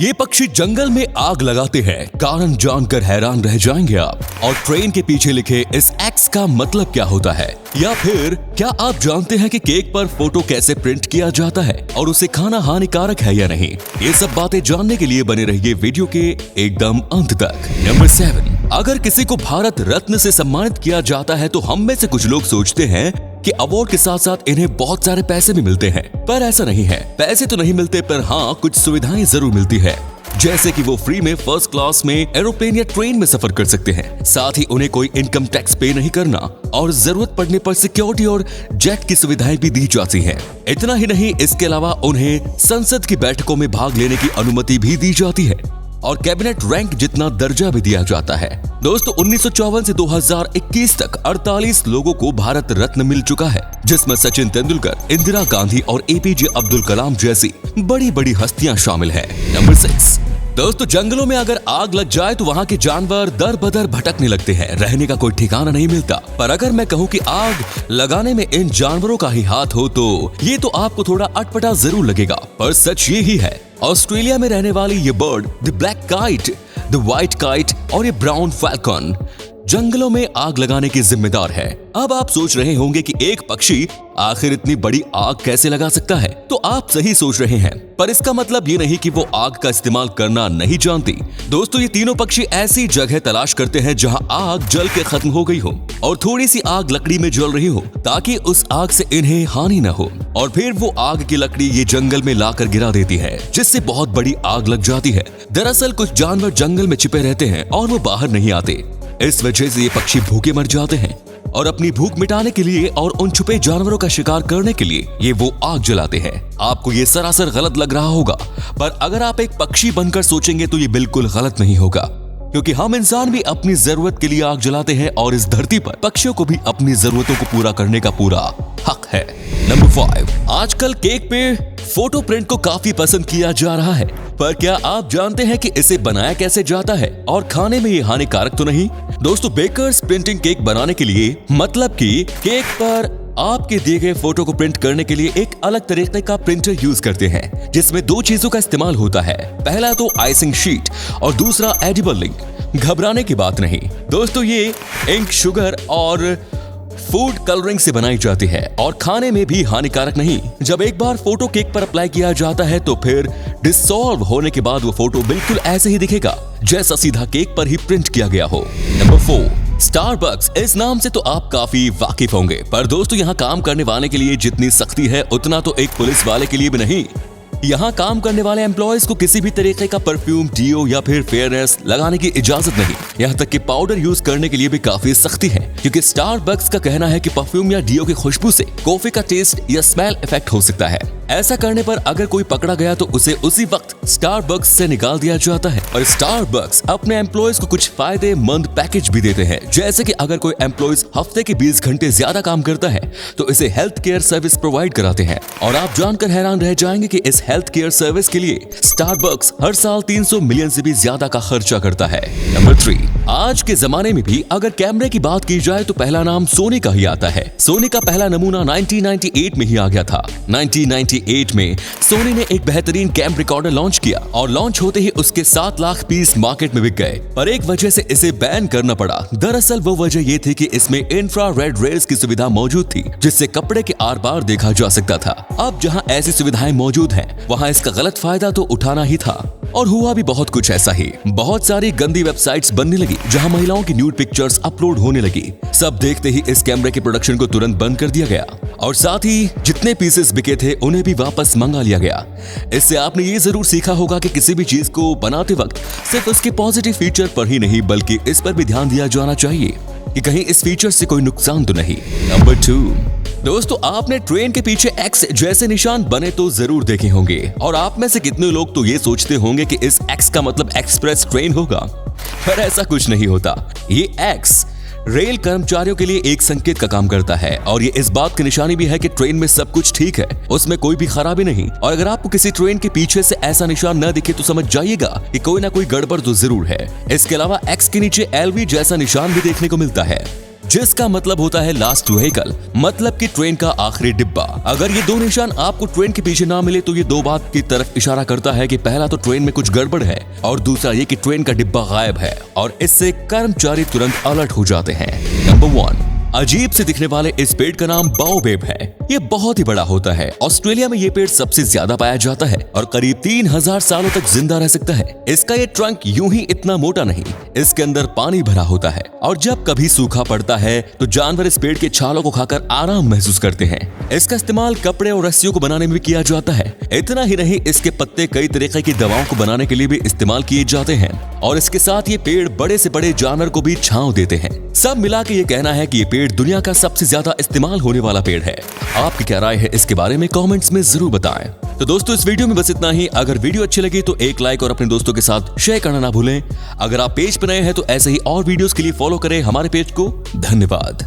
ये पक्षी जंगल में आग लगाते हैं, कारण जानकर हैरान रह जाएंगे आप। और ट्रेन के पीछे लिखे इस एक्स का मतलब क्या होता है, या फिर क्या आप जानते हैं कि केक पर फोटो कैसे प्रिंट किया जाता है और उसे खाना हानिकारक है या नहीं। ये सब बातें जानने के लिए बने रहिए वीडियो के एकदम अंत तक। नंबर 7, अगर किसी को भारत रत्न से सम्मानित किया जाता है तो हम में से कुछ लोग सोचते हैं कि अवार्ड के साथ साथ इन्हें बहुत सारे पैसे भी मिलते हैं, पर ऐसा नहीं है। पैसे तो नहीं मिलते, पर हाँ कुछ सुविधाएं जरूर मिलती है, जैसे कि वो फ्री में फर्स्ट क्लास में एरोप्लेन या ट्रेन में सफर कर सकते हैं। साथ ही उन्हें कोई इनकम टैक्स पे नहीं करना और जरूरत पड़ने पर सिक्योरिटी और जेट की सुविधाएं भी दी जाती हैं। इतना ही नहीं, इसके अलावा उन्हें संसद की बैठकों में भाग लेने की अनुमति भी दी जाती है और कैबिनेट रैंक जितना दर्जा भी दिया जाता है। दोस्तों 1954 से 2021 तक 48 लोगों को भारत रत्न मिल चुका है, जिसमें सचिन तेंदुलकर, इंदिरा गांधी और एपीजे अब्दुल कलाम जैसी बड़ी बड़ी हस्तियां शामिल है। नंबर 6, दोस्तों जंगलों में अगर आग लग जाए तो वहाँ के जानवर दर बदर भटकने लगते हैं, रहने का कोई ठिकाना नहीं मिलता। पर अगर मैं कहूँ कि आग लगाने में इन जानवरों का ही हाथ हो तो ये तो आपको थोड़ा अटपटा जरूर लगेगा, पर सच ये ही है। ऑस्ट्रेलिया में रहने वाली ये bird, the black kite, the white kite और ये ब्राउन फैल्कन जंगलों में आग लगाने की जिम्मेदार है। अब आप सोच रहे होंगे कि एक पक्षी आखिर इतनी बड़ी आग कैसे लगा सकता है, तो आप सही सोच रहे हैं, पर इसका मतलब ये नहीं कि वो आग का इस्तेमाल करना नहीं जानती। दोस्तों ये तीनों पक्षी ऐसी जगह तलाश करते हैं जहां आग जल के खत्म हो गई हो और थोड़ी सी आग लकड़ी में जल रही हो, ताकि उस आग से इन्हें हानि न हो, और फिर वो आग की लकड़ी ये जंगल में लाकर गिरा देती है, जिससे बहुत बड़ी आग लग जाती है। दरअसल कुछ जानवर जंगल में छिपे रहते हैं और वो बाहर नहीं आते, इस वजह से ये पक्षी भूखे मर जाते हैं और अपनी भूख मिटाने के लिए और उन छुपे जानवरों का शिकार करने के लिए ये वो आग जलाते हैं। आपको ये सरासर गलत लग रहा होगा, पर अगर आप एक पक्षी बनकर सोचेंगे तो ये बिल्कुल गलत नहीं होगा, क्योंकि हम इंसान भी अपनी जरूरत के लिए आग जलाते हैं और इस धरती पर पक्षियों को भी अपनी जरूरतों को पूरा करने का पूरा हक है। नंबर 5, आजकल केक पे फोटो प्रिंट को काफी पसंद किया जा रहा है, पर क्या आप जानते हैं कि इसे बनाया कैसे जाता है और खाने में ये हानिकारक तो नहीं। दोस्तों बेकर्स प्रिंटिंग केक बनाने के लिए, मतलब कि केक पर आपके दिए गए फोटो को प्रिंट करने के लिए एक अलग तरीके का प्रिंटर यूज करते हैं, जिसमें 2 चीजों का इस्तेमाल होता है। पहला तो आइसिंग शीट और दूसरा एडिबल इंक। घबराने की बात नहीं दोस्तों, ये इंक शुगर और फूड कलरिंग से बनाई जाती है और खाने में भी हानिकारक नहीं। जब एक बार फोटो केक पर अप्लाई किया जाता है तो फिर डिसॉल्व होने के बाद वो फोटो बिल्कुल ऐसे ही दिखेगा जैसा सीधा केक पर ही प्रिंट किया गया हो। Number 4, Starbucks. इस नाम से तो आप काफी वाकिफ होंगे, पर दोस्तों यहाँ काम करने वाले के लिए जितनी सख्ती है उतना तो एक पुलिस वाले के लिए भी नहीं। यहाँ काम करने वाले एम्प्लॉयज को किसी भी तरीके का परफ्यूम, डीओ या फिर फेयरनेस लगाने की इजाजत नहीं। यहाँ तक कि पाउडर यूज करने के लिए भी काफी सख्ती है, क्योंकि स्टारबक्स का कहना है कि परफ्यूम या डीओ की खुशबू से कॉफी का टेस्ट या स्मेल इफेक्ट हो सकता है। ऐसा करने पर अगर कोई पकड़ा गया तो उसे उसी वक्त स्टारबक्स से निकाल दिया जाता है। और स्टारबक्स अपने एम्प्लॉयज को कुछ फायदेमंद पैकेज भी देते हैं, जैसे कि अगर कोई एम्प्लॉयज हफ्ते के 20 घंटे ज्यादा काम करता है तो इसे हेल्थ केयर सर्विस प्रोवाइड कराते हैं। और आप जानकर हैरान रह जाएंगे कि इस हेल्थ केयर सर्विस के लिए स्टारबक्स हर साल 300 मिलियन से भी ज्यादा का खर्चा करता है। नंबर 3, आज के जमाने में भी अगर कैमरे की बात की जाए तो पहला नाम सोनी का ही आता है। सोनी का पहला नमूना 1998 में ही आ गया था। 1998 में सोनी ने एक बेहतरीन कैम रिकॉर्डर लॉन्च किया और लॉन्च होते ही उसके 7 लाख पीस मार्केट में बिक गए, पर एक वजह से इसे बैन करना पड़ा। दरअसल वो वजह ये थी कि इसमें इंफ्रारेड रेज की सुविधा मौजूद थी, जिससे कपड़े के आर पार देखा जा सकता था। अब जहां ऐसी सुविधाएं मौजूद हैं, वहां इसका गलत फायदा तो उठाना ही था, और हुआ भी बहुत कुछ ऐसा ही। बहुत सारी गंदी वेबसाइट्स बनने लगी जहां महिलाओं की न्यूड पिक्चर्स अपलोड होने लगी। सब देखते ही इस कैमरे के प्रोडक्शन को तुरंत बंद कर दिया गया और साथ ही जितने पीसेस बिके थे उन्हें भी वापस मंगा लिया गया। इससे आपने ये जरूर सीखा होगा कि किसी भी चीज को बनाते वक्त सिर्फ उसके पॉजिटिव फीचर पर ही नहीं, बल्कि इस पर भी ध्यान दिया जाना चाहिए कि कहीं इस फीचर से कोई नुकसान तो नहीं। नंबर 2, दोस्तों आपने ट्रेन के पीछे एक्स जैसे निशान बने तो जरूर देखे होंगे, और आप में से कितने लोग तो ये सोचते होंगे कि इस एक्स का मतलब एक्सप्रेस ट्रेन होगा, पर ऐसा कुछ नहीं होता। ये एक्स रेल कर्मचारियों के लिए एक संकेत का काम करता है, और ये इस बात की निशानी भी है कि ट्रेन में सब कुछ ठीक है, उसमें कोई भी खराबी नहीं। और अगर आपको किसी ट्रेन के पीछे से ऐसा निशान न दिखे तो समझ जाइएगा कि कोई ना कोई गड़बड़ तो जरूर है। इसके अलावा एक्स के नीचे एलवी जैसा निशान भी देखने को मिलता है, जिसका मतलब होता है लास्ट व्हीकल, मतलब कि ट्रेन का आखिरी डिब्बा। अगर ये दो निशान आपको ट्रेन के पीछे ना मिले तो ये दो बात की तरफ इशारा करता है कि पहला तो ट्रेन में कुछ गड़बड़ है और दूसरा ये कि ट्रेन का डिब्बा गायब है, और इससे कर्मचारी तुरंत अलर्ट हो जाते हैं। नंबर 1, अजीब से दिखने वाले इस पेड़ का नाम बाओबेब है। ये बहुत ही बड़ा होता है। ऑस्ट्रेलिया में ये पेड़ सबसे ज्यादा पाया जाता है और करीब 3000 सालों तक जिंदा रह सकता है। इसका ये ट्रंक यूं ही इतना मोटा नहीं, इसके अंदर पानी भरा होता है और जब कभी सूखा पड़ता है तो जानवर इस पेड़ के छालों को खाकर आराम महसूस करते हैं। इसका इस्तेमाल कपड़े और रस्सियों को बनाने में भी किया जाता है। इतना ही नहीं, इसके पत्ते कई तरीके की दवाओं को बनाने के लिए भी इस्तेमाल किए जाते हैं और इसके साथ ये पेड़ बड़े से बड़े जानवर को भी छांव देते हैं। सब मिला के ये कहना है कि ये पेड़ दुनिया का सबसे ज्यादा इस्तेमाल होने वाला पेड़ है। आपकी क्या राय है इसके बारे में कमेंट्स में जरूर बताएं। तो दोस्तों, इस वीडियो में बस इतना ही। अगर वीडियो अच्छी लगी तो एक लाइक और अपने दोस्तों के साथ शेयर करना ना भूलें। अगर आप पेज पर नए हैं तो ऐसे ही और वीडियोस के लिए फॉलो करें हमारे पेज को। धन्यवाद।